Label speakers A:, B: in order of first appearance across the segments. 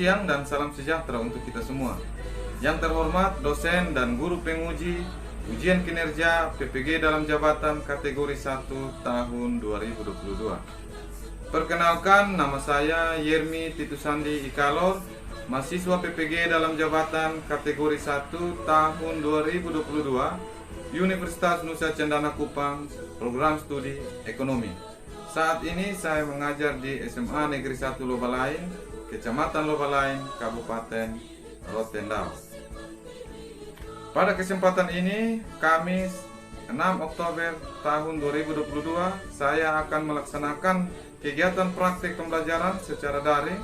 A: siang dan salam sejahtera untuk kita semua. Yang terhormat dosen dan guru penguji ujian kinerja PPG dalam jabatan kategori 1 tahun 2022. Perkenalkan, nama saya Yermi Titusandi Ikalor, mahasiswa PPG dalam jabatan kategori 1 tahun 2022, Universitas Nusa Cendana Kupang, program studi ekonomi. Saat ini saya mengajar di SMA Negeri 1 Lobalain, Kecamatan Lobalain, Kabupaten Rotendao. Pada kesempatan ini, Kamis 6 Oktober tahun 2022, saya akan melaksanakan kegiatan praktik pembelajaran secara daring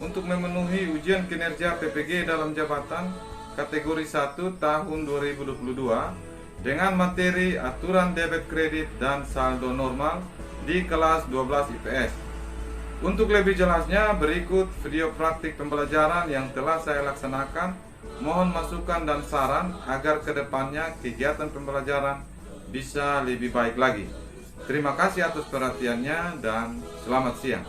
A: untuk memenuhi ujian kinerja PPG dalam jabatan kategori 1 tahun 2022 dengan materi aturan debit kredit dan saldo normal di kelas 12 IPS. Untuk lebih jelasnya, berikut video praktik pembelajaran yang telah saya laksanakan. Mohon masukan dan saran agar kedepannya kegiatan pembelajaran bisa lebih baik lagi. Terima kasih atas perhatiannya dan selamat siang.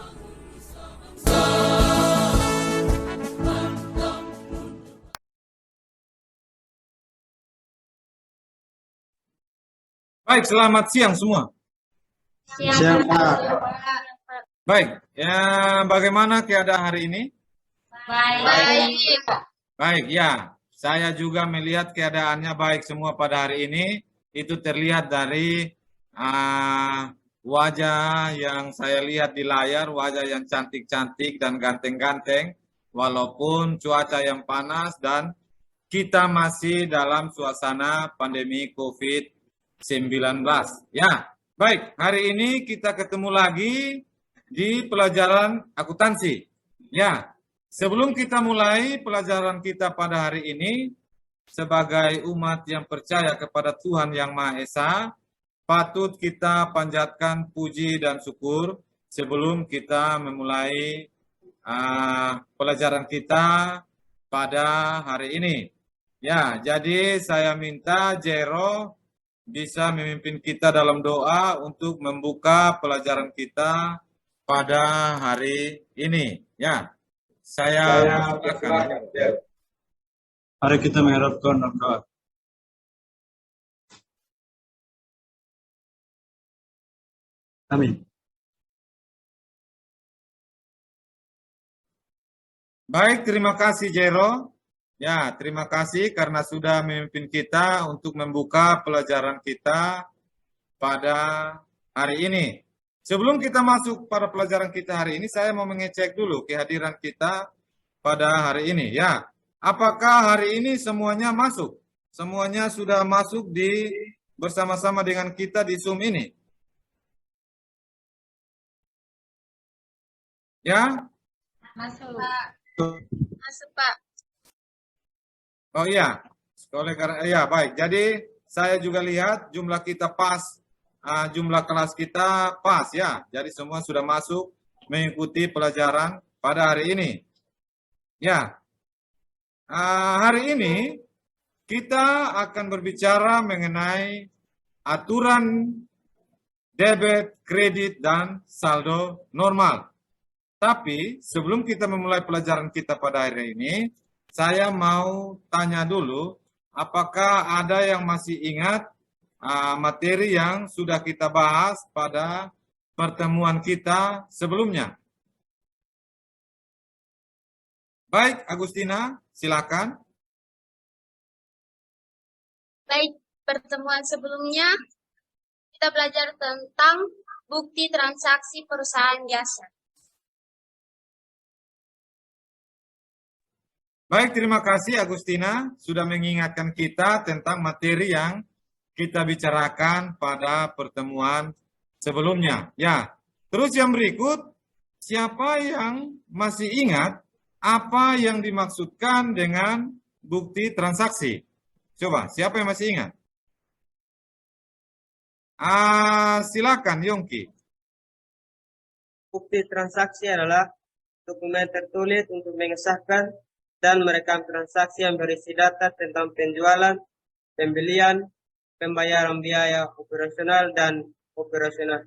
A: Baik, selamat siang semua.
B: Siang, Pak.
A: Baik, ya, bagaimana keadaan hari ini?
B: Baik.
A: Baik, ya. Saya juga melihat keadaannya baik semua pada hari ini. Itu terlihat dari wajah yang saya lihat di layar, wajah yang cantik-cantik dan ganteng-ganteng. Walaupun cuaca yang panas dan kita masih dalam suasana pandemi COVID-19. Ya, baik. Hari ini kita ketemu lagi di pelajaran akuntansi. Ya, sebelum kita mulai pelajaran kita pada hari ini, sebagai umat yang percaya kepada Tuhan Yang Maha Esa, patut kita panjatkan puji dan syukur sebelum kita memulai pelajaran kita pada hari ini. Ya, jadi saya minta Jero bisa memimpin kita dalam doa untuk membuka pelajaran kita pada hari ini. Ya, saya akan.
B: Mari kita mengharapkan doa. Amin.
A: Baik, terima kasih Jero. Ya, terima kasih karena sudah memimpin kita untuk membuka pelajaran kita pada hari ini. Sebelum kita masuk pada pelajaran kita hari ini, saya mau mengecek dulu kehadiran kita pada hari ini. Ya, apakah hari ini semuanya masuk? Semuanya sudah masuk bersama-sama dengan kita di Zoom ini? Ya?
C: Masuk, Pak. Masuk, Pak.
A: Oh iya, oleh karena ya baik. Jadi saya juga lihat jumlah kita pas, jumlah kelas kita pas ya. Jadi semua sudah masuk mengikuti pelajaran pada hari ini. Ya, hari ini kita akan berbicara mengenai aturan debit, kredit, dan saldo normal. Tapi sebelum kita memulai pelajaran kita pada hari ini, saya mau tanya dulu, apakah ada yang masih ingat materi yang sudah kita bahas pada pertemuan kita sebelumnya? Baik, Agustina, silakan.
C: Baik, pertemuan sebelumnya kita belajar tentang bukti transaksi perusahaan jasa.
A: Baik, terima kasih Agustina sudah mengingatkan kita tentang materi yang kita bicarakan pada pertemuan sebelumnya. Ya, terus yang berikut, siapa yang masih ingat apa yang dimaksudkan dengan bukti transaksi? Coba, siapa yang masih ingat? Silakan, Yongki.
D: Bukti transaksi adalah dokumen tertulis untuk mengesahkan dan merekam transaksi yang berisi data tentang penjualan, pembelian, pembayaran biaya operasional, dan operasional.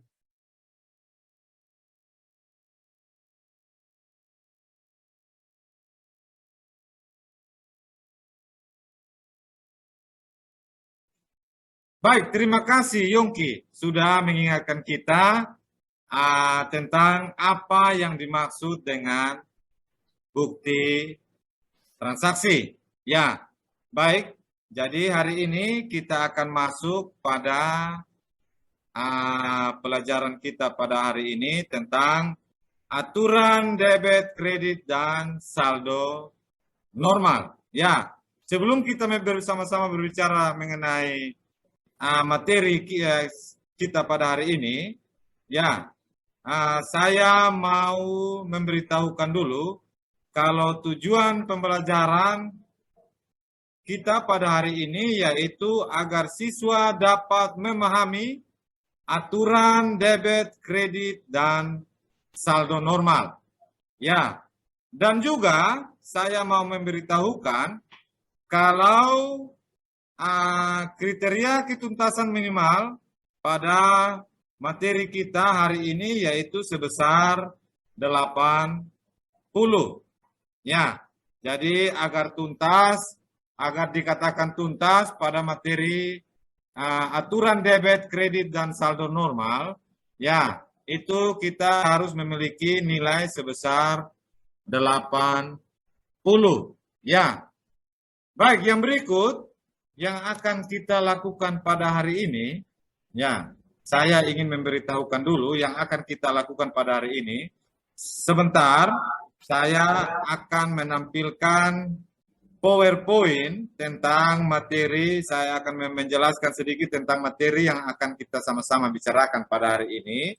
A: Baik, terima kasih Yongki sudah mengingatkan kita tentang apa yang dimaksud dengan bukti transaksi. Ya, baik. Jadi hari ini kita akan masuk pada pelajaran kita pada hari ini tentang aturan debit, kredit, dan saldo normal. Ya, sebelum kita bersama-sama berbicara mengenai materi kita pada hari ini, ya, saya mau memberitahukan dulu kalau tujuan pembelajaran kita pada hari ini yaitu agar siswa dapat memahami aturan debit, kredit, dan saldo normal. Ya, dan juga saya mau memberitahukan kalau kriteria ketuntasan minimal pada materi kita hari ini yaitu sebesar 80. Ya, jadi agar tuntas, agar dikatakan tuntas pada materi aturan debit, kredit, dan saldo normal, ya, itu kita harus memiliki nilai sebesar 80. Ya, baik, yang berikut yang akan kita lakukan pada hari ini, ya, saya ingin memberitahukan dulu yang akan kita lakukan pada hari ini. Sebentar, saya akan menampilkan PowerPoint tentang materi, saya akan menjelaskan sedikit tentang materi yang akan kita sama-sama bicarakan pada hari ini.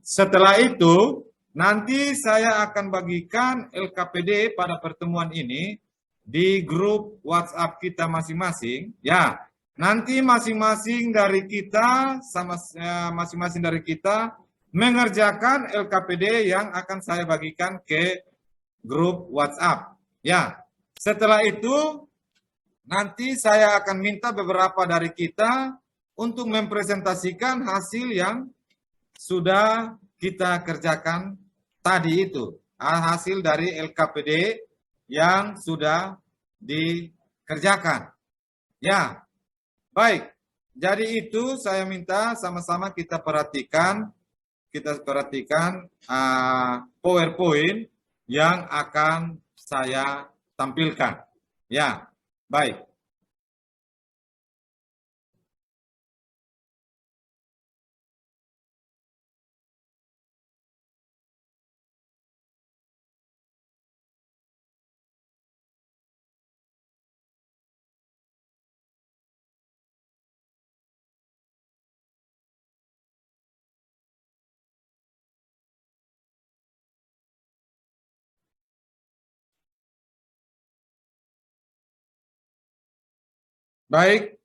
A: Setelah itu, nanti saya akan bagikan LKPD pada pertemuan ini di grup WhatsApp kita masing-masing. Ya, nanti masing-masing dari kita mengerjakan LKPD yang akan saya bagikan ke grup WhatsApp. Ya, setelah itu nanti saya akan minta beberapa dari kita untuk mempresentasikan hasil yang sudah kita kerjakan tadi itu. Hasil dari LKPD yang sudah dikerjakan. Ya, baik. Jadi itu saya minta sama-sama kita perhatikan PowerPoint yang akan saya tampilkan. Ya, baik. Baik,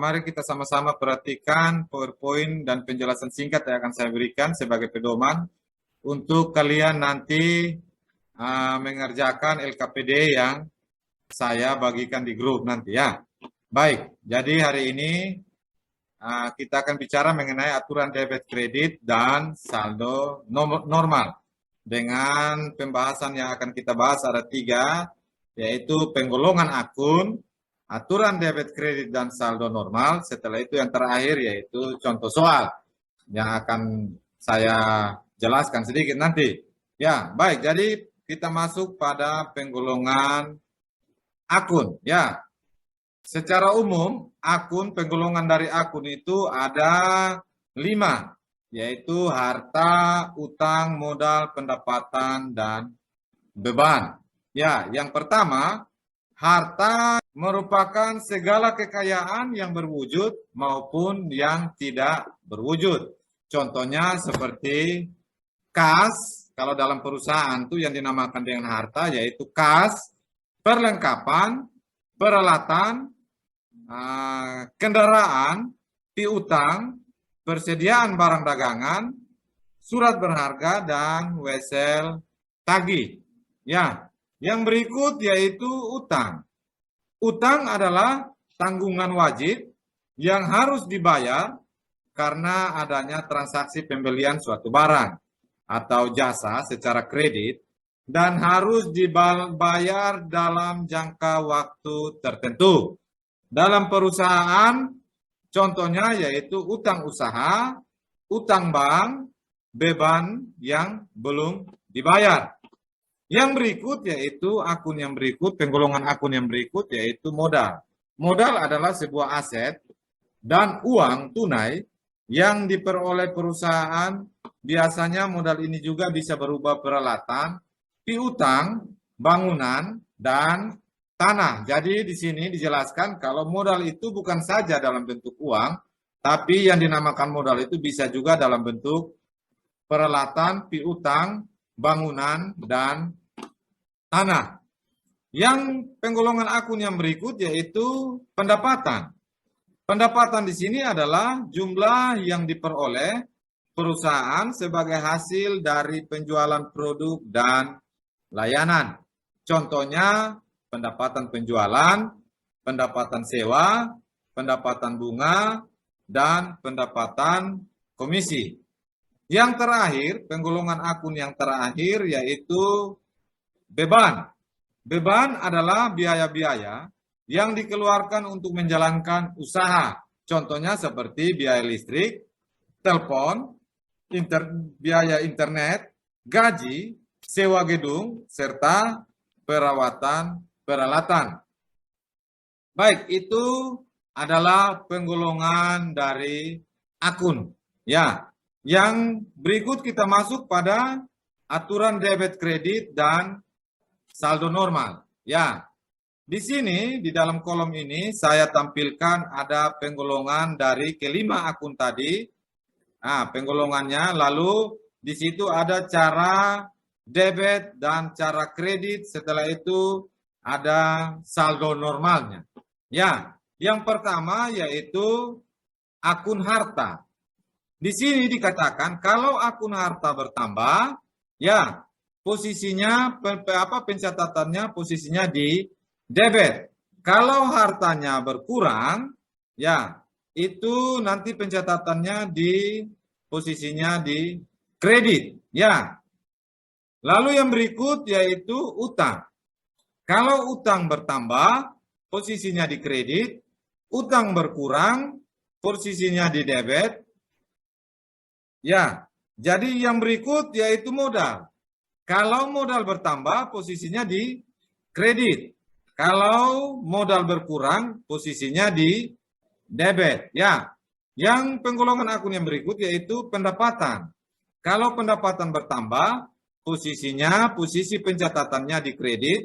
A: mari kita sama-sama perhatikan PowerPoint dan penjelasan singkat yang akan saya berikan sebagai pedoman untuk kalian nanti mengerjakan LKPD yang saya bagikan di grup nanti ya. Baik, jadi hari ini kita akan bicara mengenai aturan debit kredit dan saldo normal. Dengan pembahasan yang akan kita bahas ada 3, yaitu penggolongan akun, aturan debit kredit dan saldo normal. Setelah itu yang terakhir yaitu contoh soal yang akan saya jelaskan sedikit nanti. Ya, baik. Jadi kita masuk pada penggolongan akun. Ya, secara umum akun, penggolongan dari akun itu ada 5, yaitu harta, utang, modal, pendapatan, dan beban. Ya, yang pertama, harta merupakan segala kekayaan yang berwujud maupun yang tidak berwujud. Contohnya seperti kas, kalau dalam perusahaan itu yang dinamakan dengan harta yaitu kas, perlengkapan, peralatan, kendaraan, piutang, persediaan barang dagangan, surat berharga, dan wesel tagih. Ya, yang berikut yaitu utang. Utang adalah tanggungan wajib yang harus dibayar karena adanya transaksi pembelian suatu barang atau jasa secara kredit dan harus dibayar dalam jangka waktu tertentu. Dalam perusahaan,
E: Contohnya yaitu utang usaha, utang bank, beban yang belum dibayar. Yang berikut yaitu akun yang berikut, penggolongan akun yang berikut yaitu modal. Modal adalah sebuah aset dan uang tunai yang diperoleh perusahaan. Biasanya modal ini juga bisa berupa peralatan, piutang, bangunan, dan tanah. Jadi di sini dijelaskan kalau modal itu bukan saja dalam bentuk uang, tapi yang dinamakan modal itu bisa juga dalam bentuk peralatan, piutang, bangunan, dan tanah. Yang penggolongan akun yang berikut yaitu pendapatan. Pendapatan di sini adalah jumlah yang diperoleh perusahaan sebagai hasil dari penjualan produk dan layanan. Contohnya pendapatan penjualan, pendapatan sewa, pendapatan bunga, dan pendapatan komisi. Yang terakhir, penggolongan akun yang terakhir yaitu beban. Beban adalah biaya-biaya yang dikeluarkan untuk menjalankan usaha. Contohnya seperti biaya listrik, telepon, biaya internet, gaji, sewa gedung, serta perawatan peralatan. Baik, itu adalah penggolongan dari akun. Ya, yang berikut kita masuk pada aturan debit kredit dan saldo normal. Ya, di sini di dalam kolom ini saya tampilkan ada penggolongan dari kelima akun tadi. Nah, penggolongannya, lalu di situ ada cara debit dan cara kredit, setelah itu ada saldo normalnya. Ya, yang pertama yaitu akun harta. Di sini dikatakan kalau akun harta bertambah, ya posisinya pencatatannya posisinya di debit. Kalau hartanya berkurang, ya itu nanti pencatatannya di posisinya di kredit. Ya. Lalu yang berikut yaitu utang. Kalau utang bertambah, posisinya di kredit. Utang berkurang, posisinya di debit. Ya, jadi yang berikut yaitu modal. Kalau modal bertambah, posisinya di kredit. Kalau modal berkurang, posisinya di debit. Ya, yang penggolongan akun yang berikut yaitu pendapatan. Kalau pendapatan bertambah, posisi pencatatannya di kredit.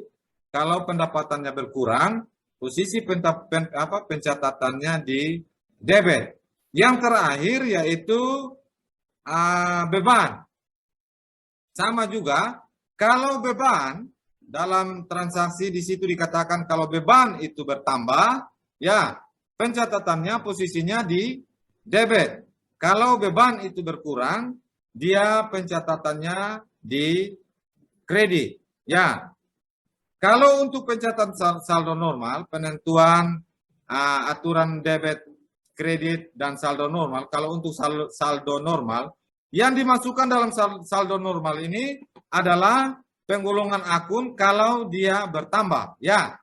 E: Kalau pendapatannya berkurang, posisi pencatatannya di debit. Yang terakhir yaitu beban. Sama juga, kalau beban dalam transaksi di situ dikatakan kalau beban itu bertambah, ya pencatatannya posisinya di debit. Kalau beban itu berkurang, dia pencatatannya di kredit. Ya, kalau untuk pencatatan saldo normal, penentuan aturan debit, kredit, dan saldo normal. Kalau untuk saldo normal, yang dimasukkan dalam saldo normal ini adalah penggolongan akun kalau dia bertambah. Ya,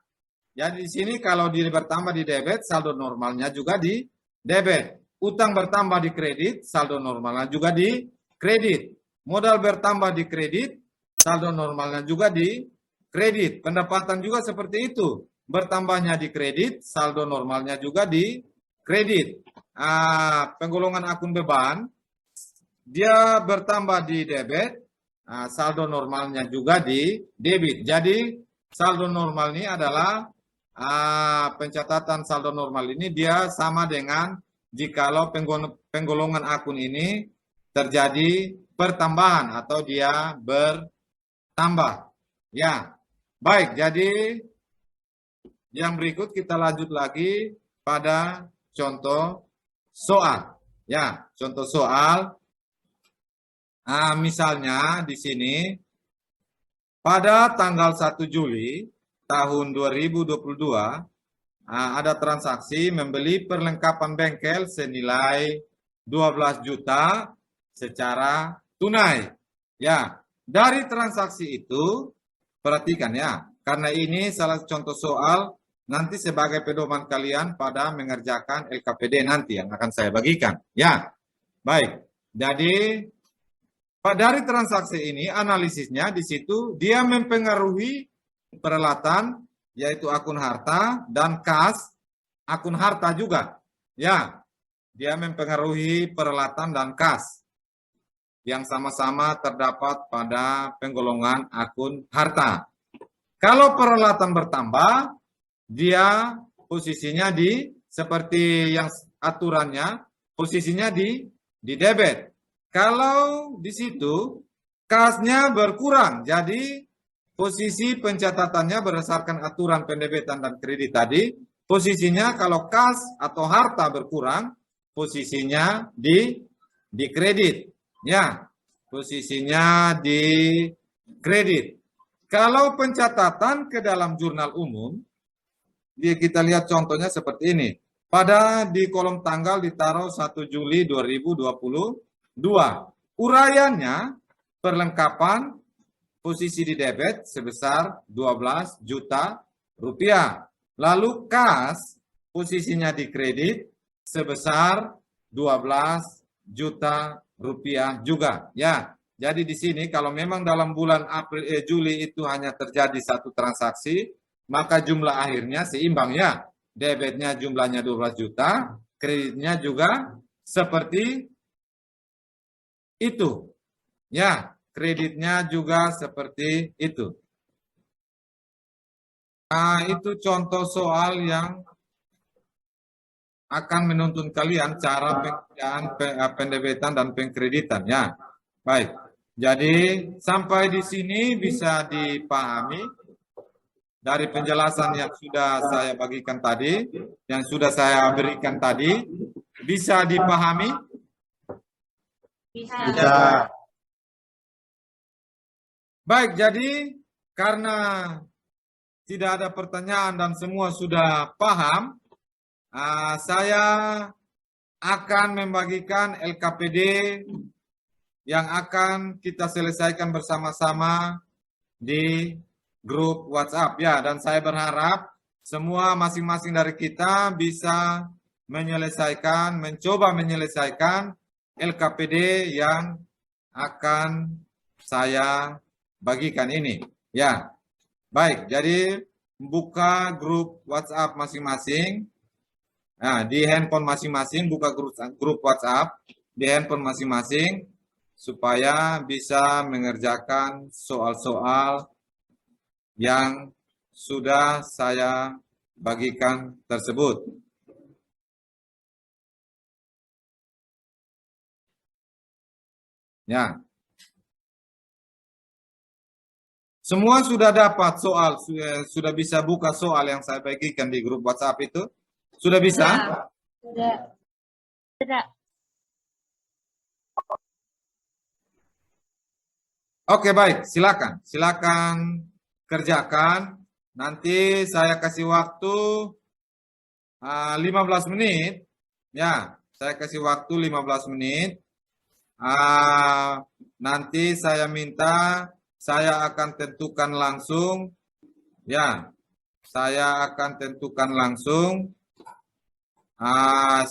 E: jadi di sini kalau dia bertambah di debit, saldo normalnya juga di debit. Utang bertambah di kredit, saldo normalnya juga di kredit. Modal bertambah di kredit, saldo normalnya juga di kredit. Pendapatan juga seperti itu. Bertambahnya di kredit, saldo normalnya juga di kredit. Penggolongan akun beban, dia bertambah di debit, saldo normalnya juga di debit. Jadi saldo normal ini adalah pencatatan saldo normal ini dia sama dengan jikalau penggolongan akun ini terjadi pertambahan atau dia bertambah. Ya, baik. Jadi yang berikut kita lanjut lagi pada contoh soal. Ya, contoh soal. Misalnya di sini pada tanggal 1 Juli tahun 2022 ada transaksi membeli perlengkapan bengkel senilai 12 juta secara tunai. Ya, dari transaksi itu perhatikan ya, karena ini salah contoh soal nanti sebagai pedoman kalian pada mengerjakan LKPD nanti yang akan saya bagikan. Ya, baik. Jadi dari transaksi ini analisisnya di situ dia mempengaruhi peralatan yaitu akun harta dan kas akun harta juga. Ya, dia mempengaruhi peralatan dan kas yang sama-sama terdapat pada penggolongan akun harta. Kalau peralatan bertambah, dia posisinya di seperti yang aturannya, posisinya di debit. Kalau di situ kasnya berkurang, jadi posisi pencatatannya berdasarkan aturan pendebitan dan kredit tadi, posisinya kalau kas atau harta berkurang, posisinya di kredit. Ya, posisinya di kredit. Kalau pencatatan ke dalam jurnal umum, kita lihat contohnya seperti ini. Pada di kolom tanggal ditaruh 1 Juli 2022. Uraiannya perlengkapan posisi di debit sebesar 12 juta rupiah. Lalu kas posisinya di kredit sebesar 12 juta rupiah juga. Ya, jadi di sini kalau memang dalam bulan Juli itu hanya terjadi satu transaksi, maka jumlah akhirnya seimbang ya. Debitnya jumlahnya 12 juta, kreditnya juga seperti itu. Ya, kreditnya juga seperti itu. Nah, itu contoh soal yang akan menuntun kalian cara pengerjaan pendebitan dan pengkreditan ya. Baik. Jadi sampai di sini bisa dipahami dari penjelasan yang sudah saya bagikan tadi, yang sudah saya berikan tadi, bisa dipahami?
B: Bisa.
E: Baik, jadi karena tidak ada pertanyaan dan semua sudah paham, saya akan membagikan LKPD yang akan kita selesaikan bersama-sama di grup WhatsApp ya, dan saya berharap semua masing-masing dari kita bisa menyelesaikan, mencoba menyelesaikan LKPD yang akan saya bagikan ini ya. Baik, jadi buka grup WhatsApp masing-masing. Nah, di handphone masing-masing buka grup WhatsApp di handphone masing-masing supaya bisa mengerjakan soal-soal yang sudah saya bagikan tersebut. Ya. Semua sudah dapat soal, sudah bisa buka soal yang saya bagikan di grup WhatsApp itu? Sudah bisa?
C: Sudah.
E: Oke, baik. Silakan. Silakan kerjakan. Nanti saya kasih waktu 15 menit. Ya, saya kasih waktu 15 menit. Nanti saya minta, saya akan tentukan langsung. Ya, saya akan tentukan langsung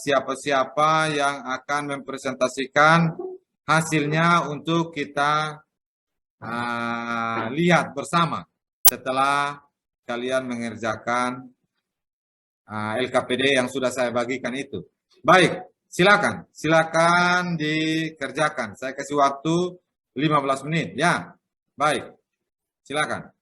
E: siapa-siapa yang akan mempresentasikan hasilnya untuk kita lihat bersama setelah kalian mengerjakan LKPD yang sudah saya bagikan itu. Baik, silakan. Silakan dikerjakan. Saya kasih waktu 15 menit ya. Baik. Silakan.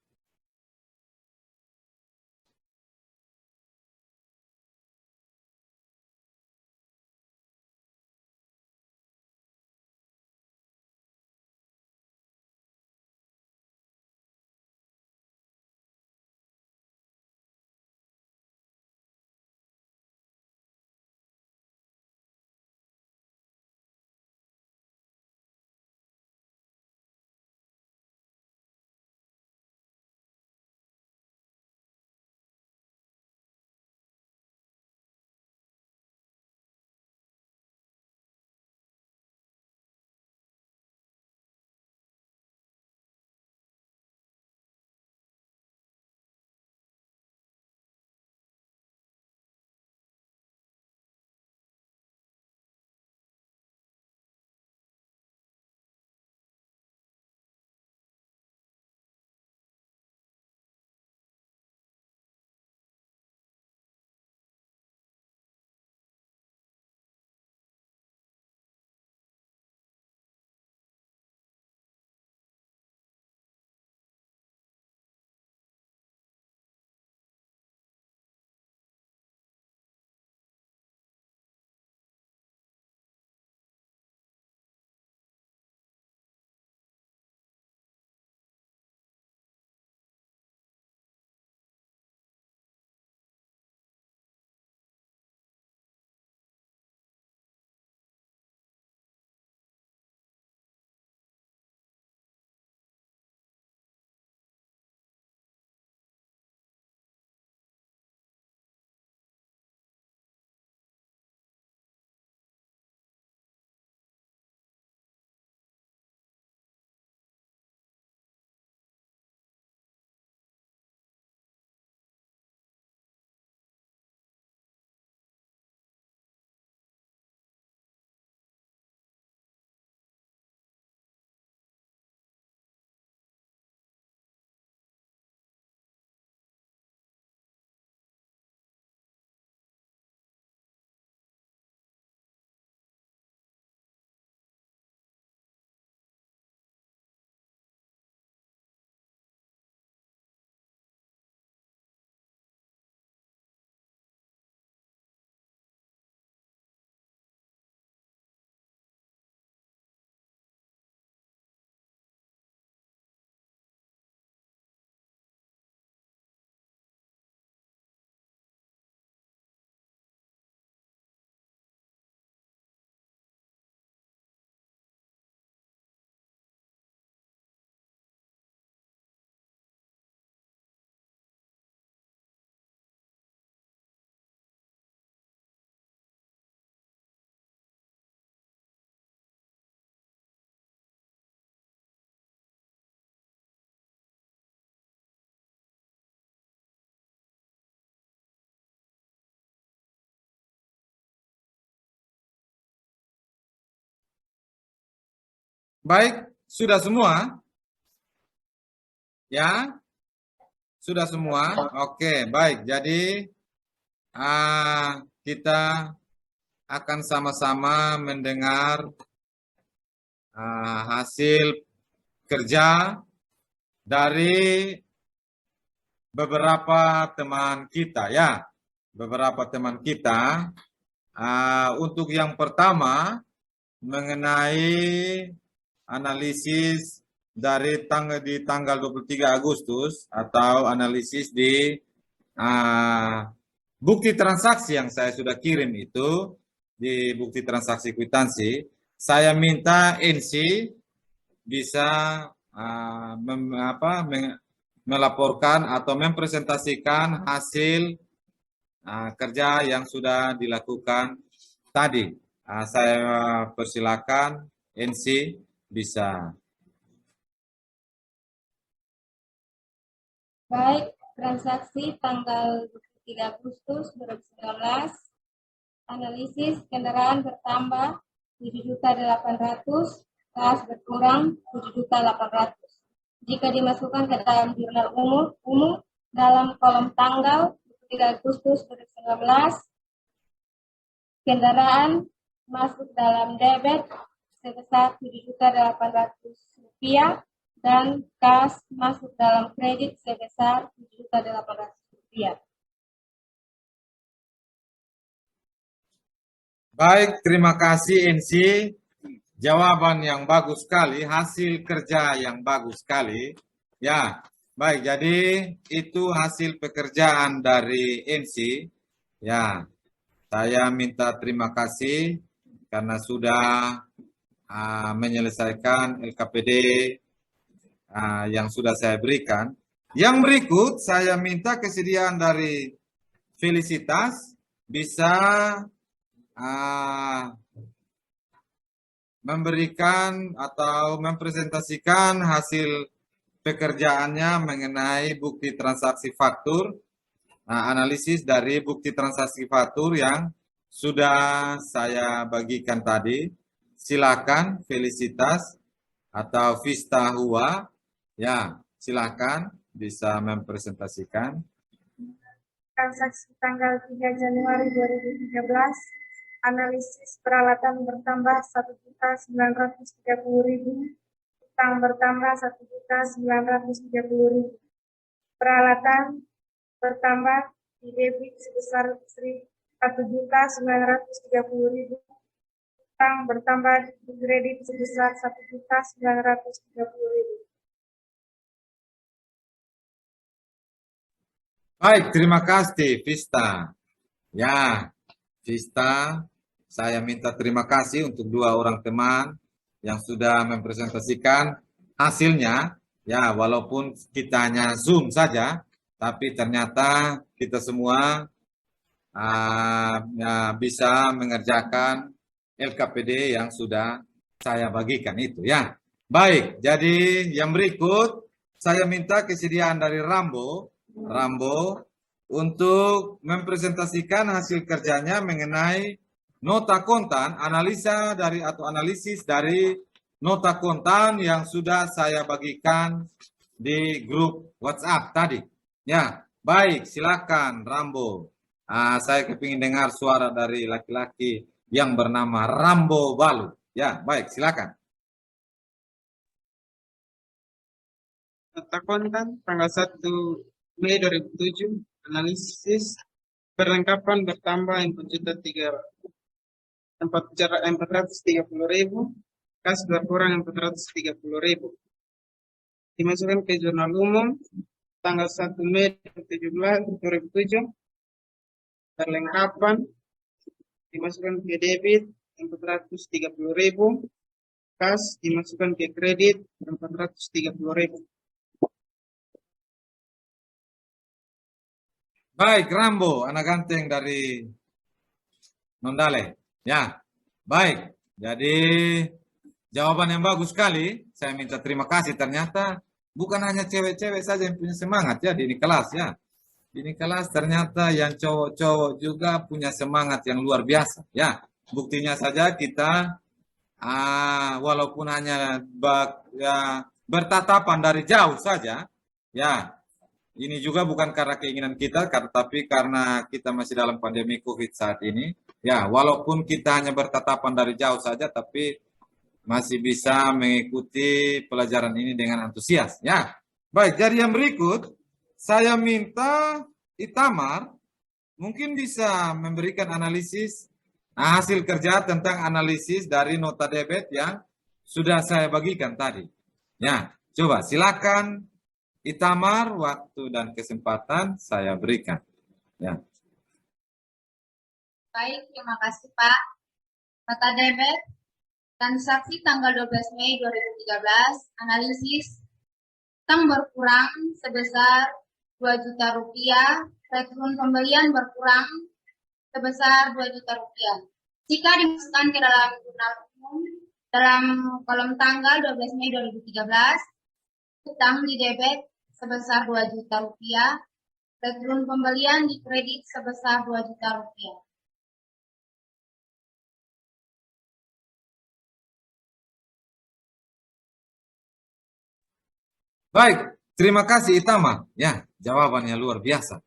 E: Baik, sudah semua? Ya, sudah semua? Oke, baik. Jadi kita akan sama-sama mendengar hasil kerja dari beberapa teman kita ya. Beberapa teman kita. Untuk yang pertama mengenai analisis dari tanggal 23 Agustus atau analisis di bukti transaksi yang saya sudah kirim itu di bukti transaksi kwitansi. Saya minta NC bisa melaporkan atau mempresentasikan hasil kerja yang sudah dilakukan tadi. Saya persilakan NC bisa.
F: Baik, transaksi tanggal 23 Agustus 2019, analisis kendaraan bertambah 7.800, kas berkurang 7.800. Jika dimasukkan ke dalam jurnal umum dalam kolom tanggal 3 Agustus 2019, kendaraan masuk dalam debit sebesar Rp7.800 dan kas masuk dalam kredit sebesar Rp7.800.
E: Baik, terima kasih NC. Jawaban yang bagus sekali, hasil kerja yang bagus sekali. Ya. Baik, jadi itu hasil pekerjaan dari NC. Ya, saya minta terima kasih karena sudah menyelesaikan LKPD yang sudah saya berikan. Yang berikut saya minta kesediaan dari Felicitas bisa memberikan atau mempresentasikan hasil pekerjaannya mengenai bukti transaksi faktur, analisis dari bukti transaksi faktur yang sudah saya bagikan tadi. Silakan Felicitas atau Vista Hua, ya silakan bisa mempresentasikan.
G: Transaksi tanggal 3 Januari 2013, analisis peralatan bertambah 1.930.000. Utang bertambah 1.930.000. Peralatan bertambah di debit sebesar 1.930.000. Utang bertambah di kredit sebesar 1.930.000.
E: Baik, terima kasih Vista. Ya, Vista, saya minta terima kasih untuk dua orang teman yang sudah mempresentasikan hasilnya, ya walaupun kita hanya Zoom saja, tapi ternyata kita semua bisa mengerjakan LKPD yang sudah saya bagikan itu ya. Baik, jadi yang berikut saya minta kesediaan dari Rambo untuk mempresentasikan hasil kerjanya mengenai nota kontan, analisa dari atau analisis dari nota kontan yang sudah saya bagikan di grup WhatsApp tadi. Ya, baik, silakan Rambo. Saya kepingin dengar suara dari laki-laki yang bernama Rambo Balu. Ya, baik, silakan.
H: Nota kontan tanggal 1 Mei 2007, analisis perlengkapan bertambah 430.000, kas berkurang 430.000. Dimasukkan ke jurnal umum tanggal 1 Mei 2007, perlengkapan dimasukkan ke debit 430.000, kas dimasukkan ke kredit 430.000.
E: Baik, Rambo, anak ganteng dari Nondale. Ya, baik. Jadi jawaban yang bagus sekali. Saya minta terima kasih. Ternyata bukan hanya cewek-cewek saja yang punya semangat ya di ini kelas ya. Di ini kelas ternyata yang cowok-cowok juga punya semangat yang luar biasa. Ya, buktinya saja kita walaupun hanya bertatapan dari jauh saja, ya ini juga bukan karena keinginan kita, tapi karena kita masih dalam pandemi COVID saat ini. Ya, walaupun kita hanya bertatapan dari jauh saja, tapi masih bisa mengikuti pelajaran ini dengan antusias. Ya, baik. Jadi yang berikut, saya minta Itamar mungkin bisa memberikan analisis hasil kerja tentang analisis dari nota debit yang sudah saya bagikan tadi. Ya, coba silakan Itamar, waktu dan kesempatan saya berikan. Ya.
F: Baik, terima kasih Pak. Nota debit transaksi tanggal 12 Mei 2013, analisis utang berkurang sebesar Rp2.000.000, returun pembelian berkurang sebesar Rp2.000.000. Jika dimasukkan ke dalam jurnal umum, dalam kolom tanggal 12 Mei 2013, utang di debit sebesar Rp2.000.000, returun pembelian di kredit sebesar Rp2.000.000.
E: Baik, terima kasih Itamar. Ya, jawabannya luar biasa.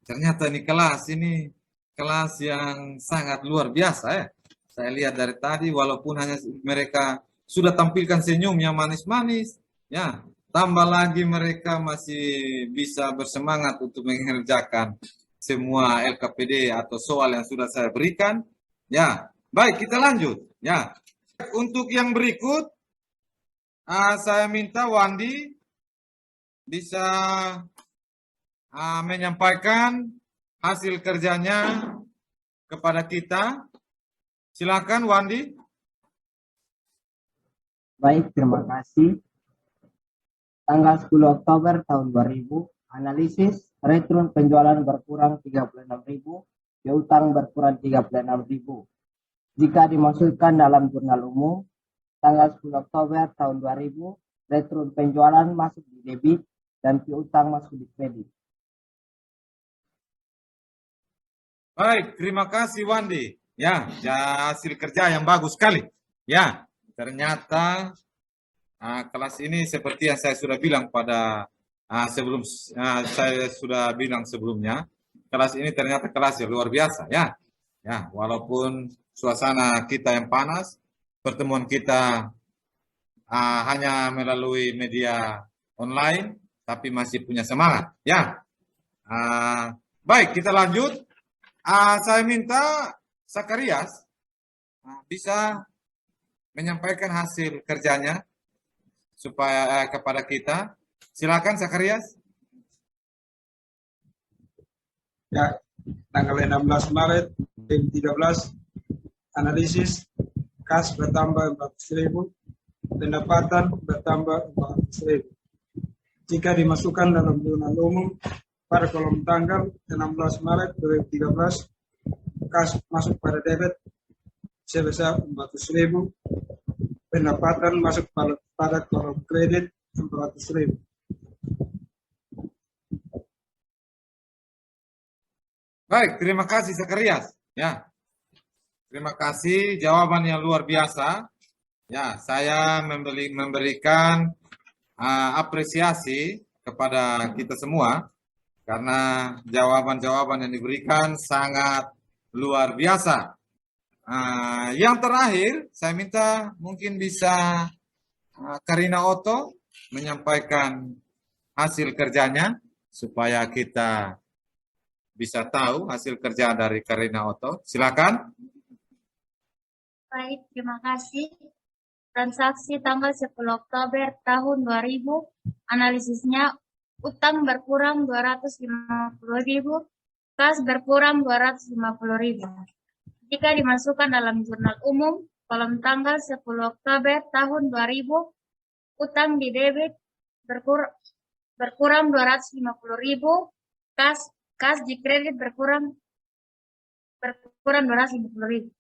E: Ternyata ini kelas yang sangat luar biasa ya. Saya lihat dari tadi walaupun hanya mereka sudah tampilkan senyum yang manis-manis, ya, tambah lagi mereka masih bisa bersemangat untuk mengerjakan semua LKPD atau soal yang sudah saya berikan. Ya, baik kita lanjut. Ya, untuk yang berikut saya minta Wandi bisa menyampaikan hasil kerjanya kepada kita. Silakan Wandi.
D: Baik, terima kasih. Tanggal 10 Oktober tahun 2000, analisis return penjualan berkurang 36.000, piutang berkurang 36.000. Jika dimasukkan dalam jurnal umum, tanggal 10 Oktober tahun 2000, return penjualan masuk di debit dan piutang masuk di kredit.
E: Baik, terima kasih Wandi. Ya, hasil kerja yang bagus sekali. Ya, ternyata kelas ini seperti yang saya sudah bilang pada saya sudah bilang sebelumnya, kelas ini ternyata kelas yang luar biasa. Ya, ya, walaupun suasana kita yang panas, pertemuan kita hanya melalui media online, tapi masih punya semangat. Ya, baik kita lanjut. Saya minta Sakarias bisa menyampaikan hasil kerjanya supaya kepada kita. Silakan Sakarias.
B: Ya, tanggal 16 Maret 2013, analisis kas bertambah 400.000, pendapatan bertambah 400.000. Jika dimasukkan dalam jurnal umum pada kolom tanggal 16 Maret 2013, kas masuk pada debit sebesar 400.000, pendapatan masuk pada kolom kredit 400.000.
E: Baik, terima kasih Sakarias. Ya, terima kasih, jawaban yang luar biasa. Ya, saya memberikan apresiasi kepada kita semua karena jawaban-jawaban yang diberikan sangat luar biasa. Yang terakhir, saya minta mungkin bisa Karina Otto menyampaikan hasil kerjanya supaya kita bisa tahu hasil kerja dari Karina Otto. Silakan.
F: Baik, terima kasih. Transaksi tanggal 10 Oktober tahun 2000, analisisnya utang berkurang 250.000, kas berkurang 250.000. Jika dimasukkan dalam jurnal umum, kolom tanggal 10 Oktober tahun 2000, utang di debit berkurang 250.000, kas di kredit berkurang 250.000.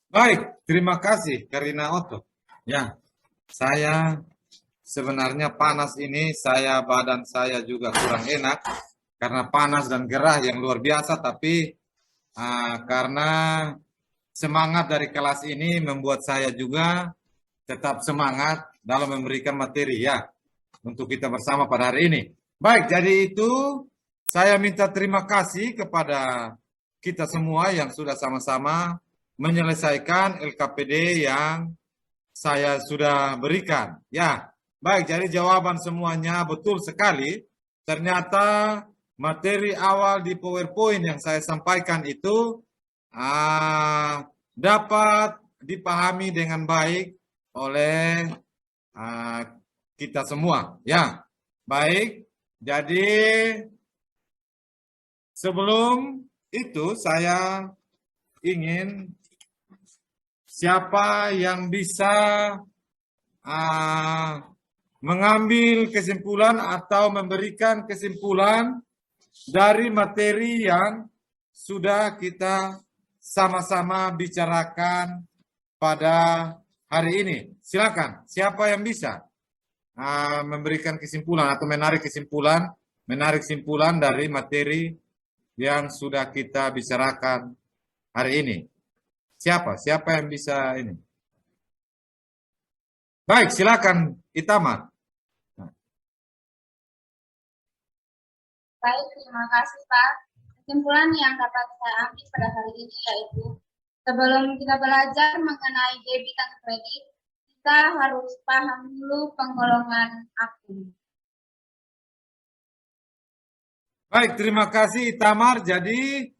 E: Baik, terima kasih Karina Otto. Ya, saya sebenarnya panas ini, badan saya juga kurang enak karena panas dan gerah yang luar biasa, tapi karena semangat dari kelas ini membuat saya juga tetap semangat dalam memberikan materi ya untuk kita bersama pada hari ini. Baik, jadi itu saya minta terima kasih kepada kita semua yang sudah sama-sama menyelesaikan LKPD yang saya sudah berikan. Ya, baik, jadi jawaban semuanya betul sekali. Ternyata materi awal di PowerPoint yang saya sampaikan itu dapat dipahami dengan baik oleh kita semua. Ya, baik. Jadi sebelum itu saya ingin siapa yang bisa mengambil kesimpulan atau memberikan kesimpulan dari materi yang sudah kita sama-sama bicarakan pada hari ini. Silakan, siapa yang bisa memberikan kesimpulan atau menarik kesimpulan dari materi yang sudah kita bicarakan hari ini. Siapa yang bisa ini? Baik, silakan Itamar.
C: Baik, terima kasih Pak. Kesimpulan yang dapat saya ambil pada hari ini yaitu sebelum kita belajar mengenai debit dan kredit, kita harus paham dulu penggolongan akun.
E: Baik, terima kasih Itamar. Jadi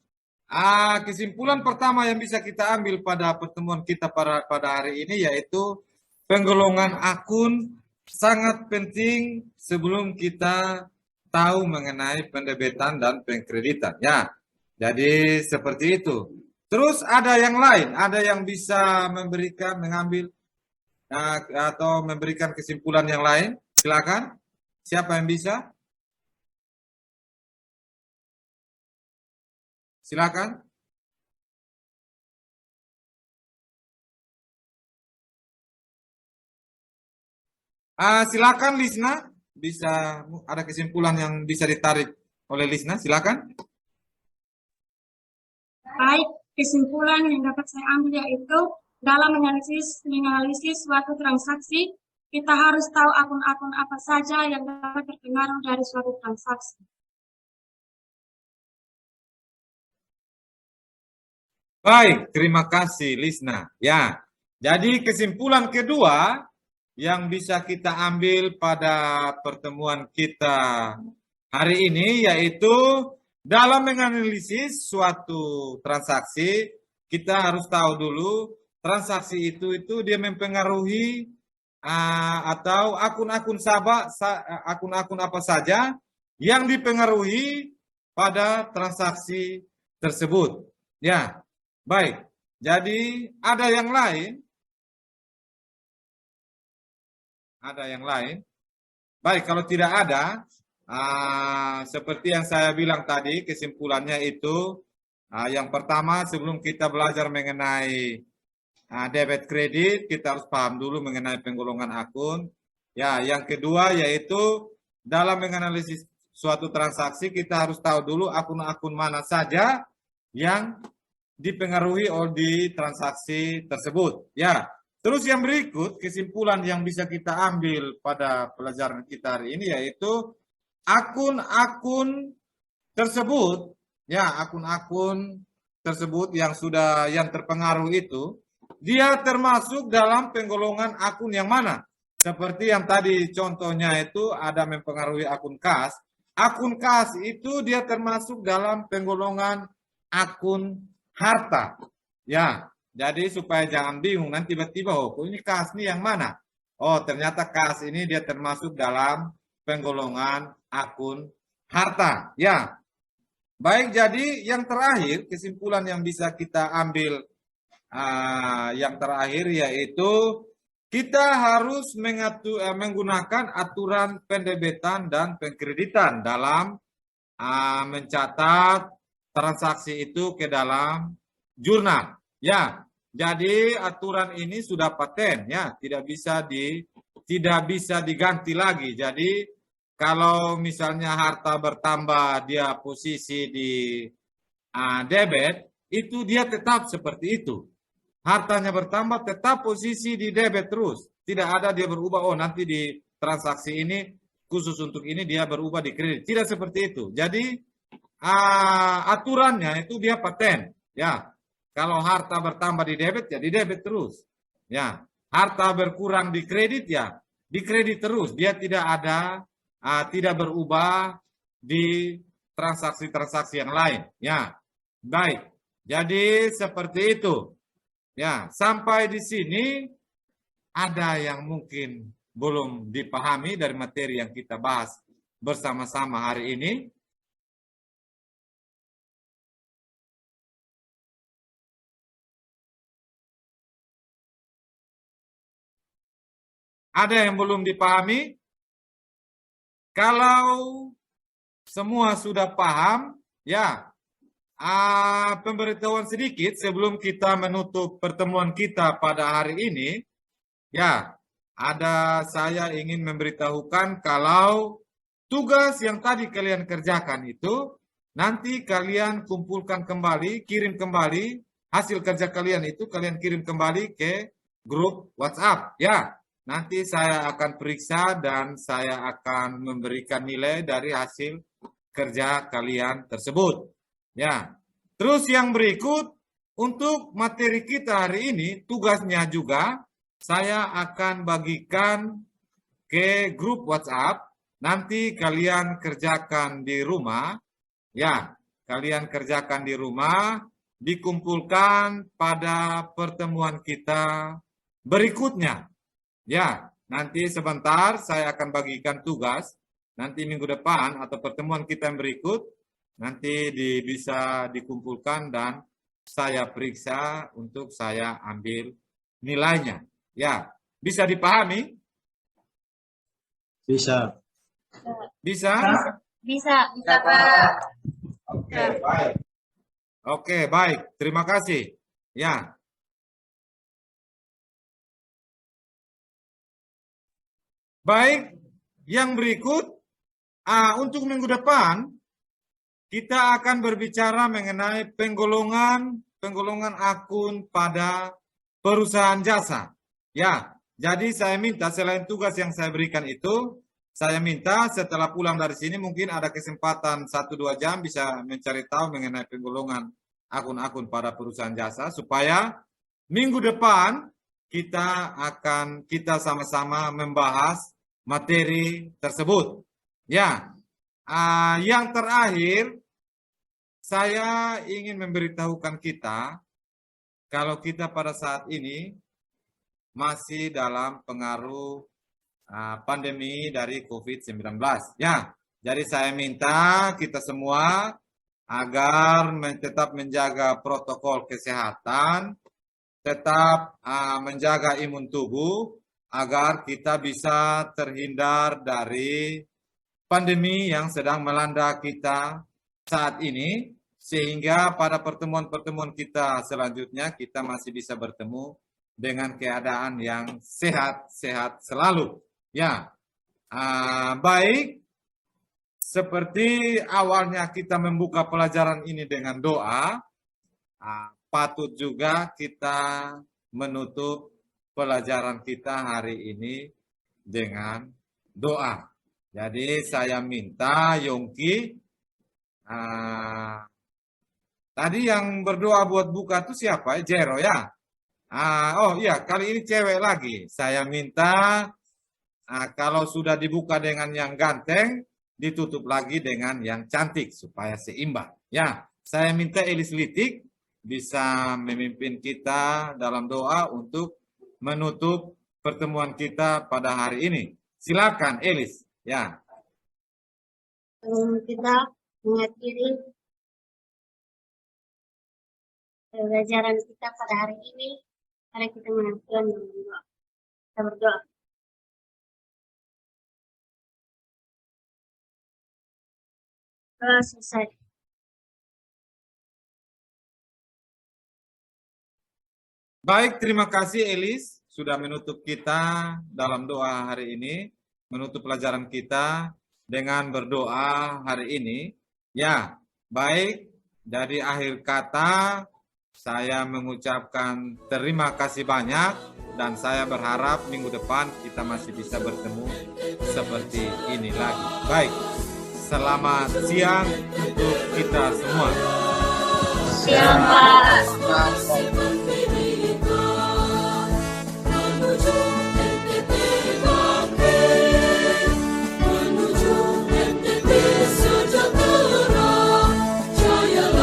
E: kesimpulan pertama yang bisa kita ambil pada pertemuan kita pada hari ini yaitu penggolongan akun sangat penting sebelum kita tahu mengenai pendebitan dan pengkreditan. Ya, jadi seperti itu. Terus ada yang lain, ada yang bisa mengambil atau memberikan kesimpulan yang lain. Silakan. Siapa yang bisa? Silakan. Silakan Lisna, bisa ada kesimpulan yang bisa ditarik oleh Lisna, silakan.
G: Baik, kesimpulan yang dapat saya ambil yaitu dalam menganalisis suatu transaksi, kita harus tahu akun-akun apa saja yang dapat terpengaruh dari suatu transaksi.
E: Baik, terima kasih Lisna. Ya, jadi kesimpulan kedua yang bisa kita ambil pada pertemuan kita hari ini yaitu dalam menganalisis suatu transaksi, kita harus tahu dulu transaksi itu dia mempengaruhi atau akun-akun apa saja yang dipengaruhi pada transaksi tersebut. Ya, baik. Jadi ada yang lain? Ada yang lain? Baik, kalau tidak ada, seperti yang saya bilang tadi, kesimpulannya itu yang pertama sebelum kita belajar mengenai debit kredit, kita harus paham dulu mengenai penggolongan akun. Ya, yang kedua yaitu dalam menganalisis suatu transaksi kita harus tahu dulu akun-akun mana saja yang dipengaruhi oleh transaksi tersebut. Ya, terus yang berikut kesimpulan yang bisa kita ambil pada pelajaran kita hari ini yaitu akun-akun tersebut, ya akun-akun tersebut yang terpengaruh itu, dia termasuk dalam penggolongan akun yang mana? Seperti yang tadi contohnya itu ada mempengaruhi akun kas. Akun kas itu dia termasuk dalam penggolongan akun harta. Ya, jadi supaya jangan bingung nanti tiba-tiba ini kas ini yang mana? Oh, ternyata kas ini dia termasuk dalam penggolongan akun harta. Ya. Baik, jadi yang terakhir kesimpulan yang bisa kita ambil yang terakhir yaitu kita harus menggunakan aturan pendebitan dan pengkreditan dalam mencatat transaksi itu ke dalam jurnal. Ya, jadi aturan ini sudah paten, ya, tidak bisa diganti lagi. Jadi kalau misalnya harta bertambah dia posisi di debit, itu dia tetap seperti itu. Hartanya bertambah, tetap posisi di debit terus. Tidak ada dia berubah, oh nanti di transaksi ini, khusus untuk ini dia berubah di kredit. Tidak seperti itu. Jadi aturannya itu dia paten. Ya, kalau harta bertambah di debit, ya di debit terus. Ya, harta berkurang di kredit, ya di kredit terus. Dia tidak ada, tidak berubah di transaksi-transaksi yang lain. Ya, baik. Jadi seperti itu. Ya, sampai di sini ada yang mungkin belum dipahami dari materi yang kita bahas bersama-sama hari ini. Ada yang belum dipahami? Kalau semua sudah paham, ya, pemberitahuan sedikit sebelum kita menutup pertemuan kita pada hari ini. Ya, saya ingin memberitahukan kalau tugas yang tadi kalian kerjakan itu, nanti kalian kumpulkan kembali, kirim kembali, hasil kerja kalian itu kalian kirim kembali ke grup WhatsApp. Ya, nanti saya akan periksa dan saya akan memberikan nilai dari hasil kerja kalian tersebut. Ya, terus yang berikut untuk materi kita hari ini, tugasnya juga saya akan bagikan ke grup WhatsApp. Nanti kalian kerjakan di rumah. Ya, kalian kerjakan di rumah, dikumpulkan pada pertemuan kita berikutnya. Ya, nanti sebentar saya akan bagikan tugas. Nanti minggu depan atau pertemuan kita yang berikut, nanti bisa dikumpulkan dan saya periksa untuk saya ambil nilainya. Ya, bisa dipahami?
B: Bisa.
F: Bisa.
E: Bisa?
F: Bisa, Pak.
E: Oke, baik. Oke, baik. Terima kasih. Ya. Baik, yang berikut, untuk minggu depan, kita akan berbicara mengenai penggolongan akun pada perusahaan jasa. Ya, jadi saya minta selain tugas yang saya berikan itu, saya minta setelah pulang dari sini mungkin ada kesempatan 1-2 jam bisa mencari tahu mengenai penggolongan akun-akun pada perusahaan jasa supaya minggu depan kita sama-sama membahas materi tersebut. Ya, yang terakhir saya ingin memberitahukan kita kalau kita pada saat ini masih dalam pengaruh pandemi dari COVID-19. Ya, jadi saya minta kita semua agar tetap menjaga protokol kesehatan, tetap menjaga imun tubuh, agar kita bisa terhindar dari pandemi yang sedang melanda kita saat ini, sehingga pada pertemuan-pertemuan kita selanjutnya kita masih bisa bertemu dengan keadaan yang sehat-sehat selalu. Ya, baik. Seperti awalnya kita membuka pelajaran ini dengan doa, patut juga kita menutup pelajaran kita hari ini dengan doa. Jadi saya minta Yongki, tadi yang berdoa buat buka itu siapa? Jero ya? Oh iya, kali ini cewek lagi. Saya minta kalau sudah dibuka dengan yang ganteng, ditutup lagi dengan yang cantik supaya seimbang. Ya, saya minta Elis Litik bisa memimpin kita dalam doa untuk menutup pertemuan kita pada hari ini. Silakan Elis. Ya.
F: Kita mengakhiri pelajaran kita pada hari ini. Mari kita mengakhiri dengan doa. Kita berdoa. Selesai.
E: Baik, terima kasih Elis sudah menutup kita dalam doa hari ini, menutup pelajaran kita dengan berdoa hari ini. Ya, baik, dari akhir kata saya mengucapkan terima kasih banyak dan saya berharap minggu depan kita masih bisa bertemu seperti ini lagi. Baik, selamat siang untuk kita semua.
F: Siang, Pak.